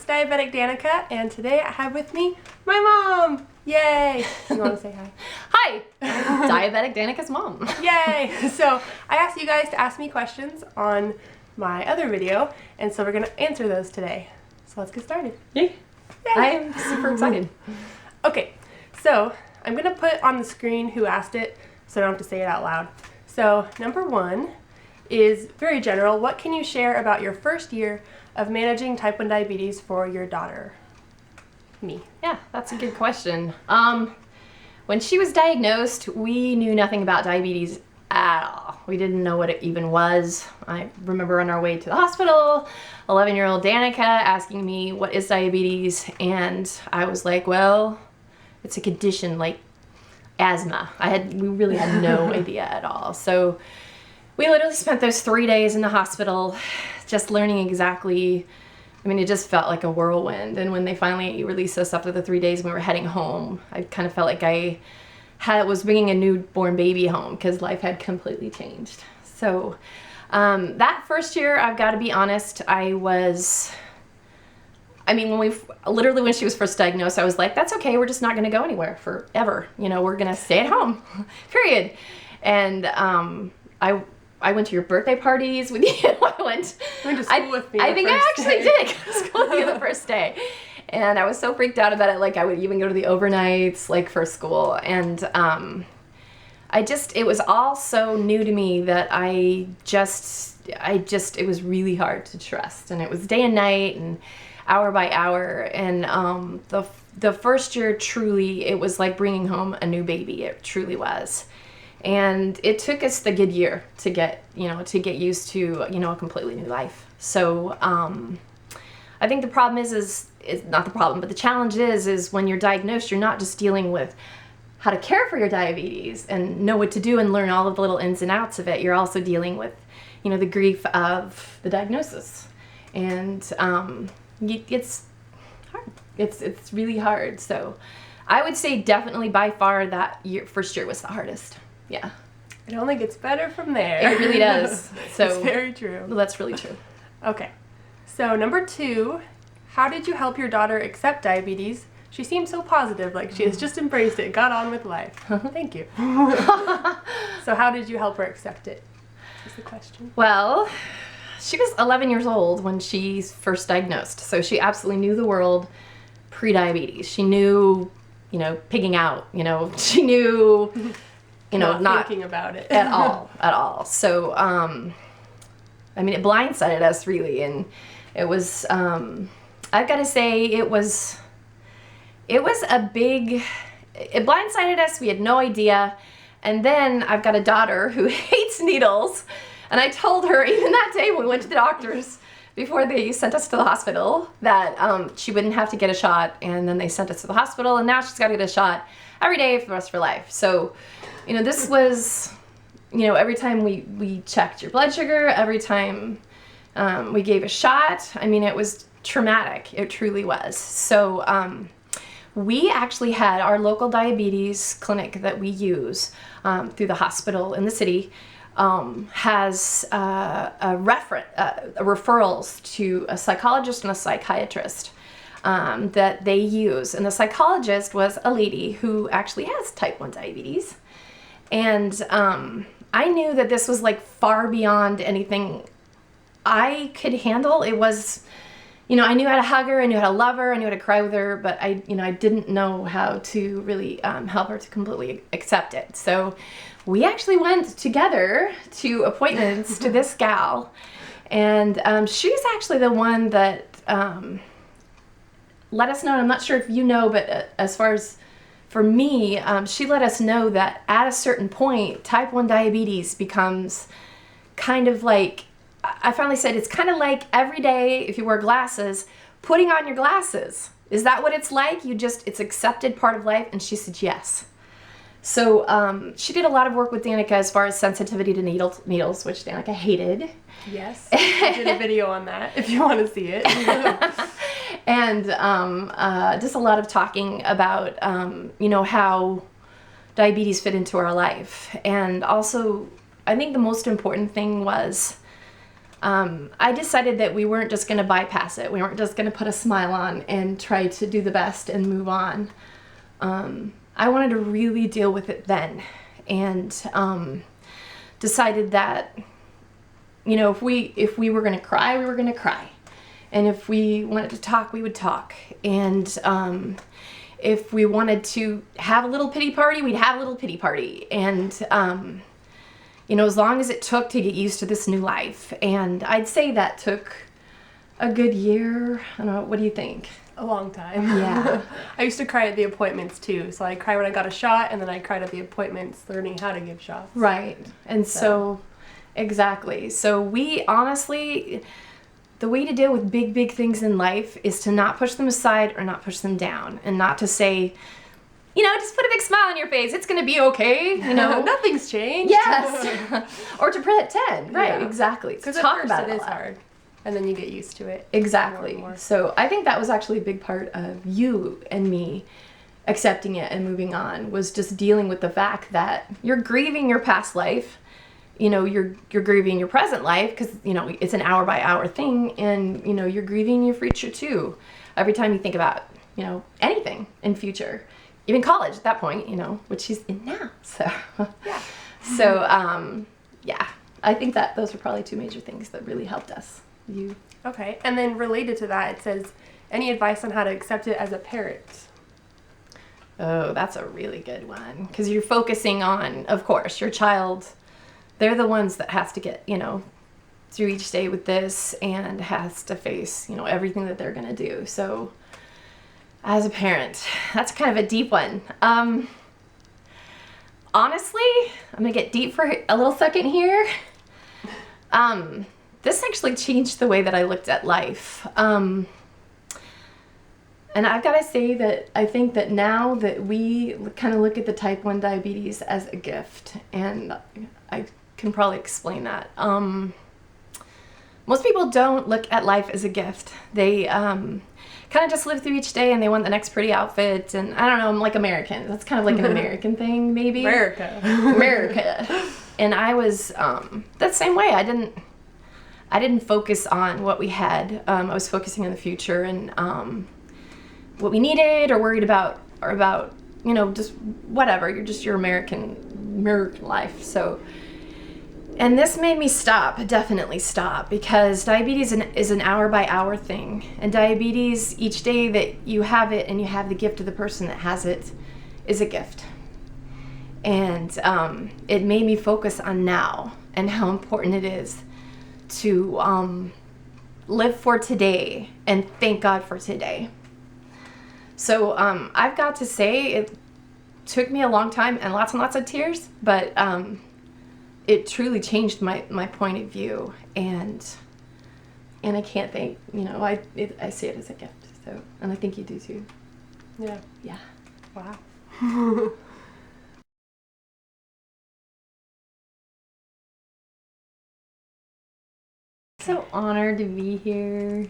it's Diabetic Danica, and today I have with me my mom. Yay! You want to say hi? Hi, I'm Diabetic Danica's mom. Yay! So I asked you guys to ask me questions on my other video, and so we're going to answer those today. So let's get started. Yay! I am super excited. Okay, so I'm going to put on the screen who asked it, so I don't have to say it out loud. So number one is very general. What can you share about your first year of managing type 1 diabetes for your daughter? Me. Yeah, that's a good question. When she was diagnosed, we knew nothing about diabetes at all. We didn't know what it even was. I remember on our way to the hospital, 11-year-old Danica asking me, what is diabetes? And I was like, well, it's a condition like asthma. We really had no idea at all. So we literally spent those 3 days in the hospital just learning exactly. I mean, it just felt like a whirlwind. And when they finally released us after the 3 days and we were heading home, I kind of felt like I was bringing a newborn baby home because life had completely changed. So that first year, I've got to be honest, when she was first diagnosed, I was like, that's okay, we're just not going to go anywhere forever. You know, we're going to stay at home, period. And I went to your birthday parties with you. I went to school with me. I think I actually did go to school with you the first day. And I was so freaked out about it. Like, I would even go to the overnights, like, for school. And it was all so new to me that it was really hard to trust. And it was day and night and hour by hour. And the first year, truly, it was like bringing home a new baby. It truly was. And it took us the good year to get used to, a completely new life. So I think the problem is not the problem, but the challenge is when you're diagnosed, you're not just dealing with how to care for your diabetes and know what to do and learn all of the little ins and outs of it. You're also dealing with, the grief of the diagnosis. And it's hard. It's really hard. So I would say definitely by far first year was the hardest. Yeah. It only gets better from there. It really does. So it's very true. Well, that's really true. Okay. So number two, how did you help your daughter accept diabetes? She seemed so positive, like she has just embraced it, got on with life. Thank you. So how did you help her accept it? Is the question. Well, she was 11 years old when she's first diagnosed. So she absolutely knew the world pre-diabetes. She knew, pigging out, she knew... not thinking about it at all. So, it blindsided us really, and it was, I've got to say, it blindsided us. We had no idea. And then I've got a daughter who hates needles, and I told her even that day when we went to the doctors before they sent us to the hospital that she wouldn't have to get a shot, and then they sent us to the hospital, and now she's got to get a shot every day for the rest of her life. So, this was, every time we checked your blood sugar, every time we gave a shot, it was traumatic. It truly was. So we actually had our local diabetes clinic that we use through the hospital in the city has referrals to a psychologist and a psychiatrist that they use. And the psychologist was a lady who actually has type 1 diabetes. And I knew that this was like far beyond anything I could handle. It was, I knew how to hug her, I knew how to love her, I knew how to cry with her, but I didn't know how to really help her to completely accept it. So we actually went together to appointments to this gal. And she's actually the one that let us know, and I'm not sure if you know, but as far as for me, she let us know that at a certain point, type 1 diabetes becomes kind of like, I finally said, it's kind of like every day, if you wear glasses, putting on your glasses. Is that what it's like? It's accepted part of life? And she said, yes. So she did a lot of work with Danica as far as sensitivity to needles, which Danica hated. Yes, I did a video on that if you want to see it. And just a lot of talking about, how diabetes fit into our life. And also, I think the most important thing was I decided that we weren't just going to bypass it. We weren't just going to put a smile on and try to do the best and move on. I wanted to really deal with it then, and decided that, you know, if we were going to cry, we were going to cry. And if we wanted to talk, we would talk. And if we wanted to have a little pity party, we'd have a little pity party. And, you know, as long as it took to get used to this new life. And I'd say that took a good year. I don't know, what do you think? A long time. Yeah. I used to cry at the appointments too. So I cried when I got a shot, and then I cried at the appointments learning how to give shots. Right. And so exactly. So we honestly, the way to deal with big, big things in life is to not push them aside or not push them down, and not to say, you know, just put a big smile on your face. It's going to be okay. You know, nothing's changed. Yes. Or to pretend. Right. Yeah. Exactly. Because Talk at about first it is a lot. hard, and then you get used to it. Exactly. More and more. So I think that was actually a big part of you and me accepting it and moving on, was just dealing with the fact that you're grieving your past life. You know, you're grieving your present life because, you know, it's an hour by hour thing, and, you know, you're grieving your future too. Every time you think about, you know, anything in future, even college at that point, you know, which she's in now. So, Yeah. So, yeah, I think that those are probably two major things that really helped us. You. Okay. And then related to that, it says, any advice on how to accept it as a parent? Oh, that's a really good one, because you're focusing on, of course, your child. They're the ones that has to get, you know, through each day with this, and has to face, you know, everything that they're going to do. So as a parent, that's kind of a deep one. Honestly, I'm going to get deep for a little second here. This actually changed the way that I looked at life. And I've got to say that I think that now that we kind of look at the type 1 diabetes as a gift, and I can probably explain that. Most people don't look at life as a gift. They kind of just live through each day, and they want the next pretty outfit, and I don't know, I'm like American. That's kind of like an American thing, maybe. America. And I was that same way. I didn't focus on what we had. I was focusing on the future and what we needed or worried about, you know, just whatever. You're just your American life. So, and this made me stop, definitely stop, because diabetes is an hour by hour thing. And diabetes, each day that you have it and you have the gift of the person that has it, is a gift. And it made me focus on now and how important it is to live for today and thank God for today. So I've got to say, it took me a long time and lots of tears, but it truly changed my point of view, and I can't thank, you know, I see it as a gift. So, and I think you do too. Yeah. Yeah. Wow. So honored to be here.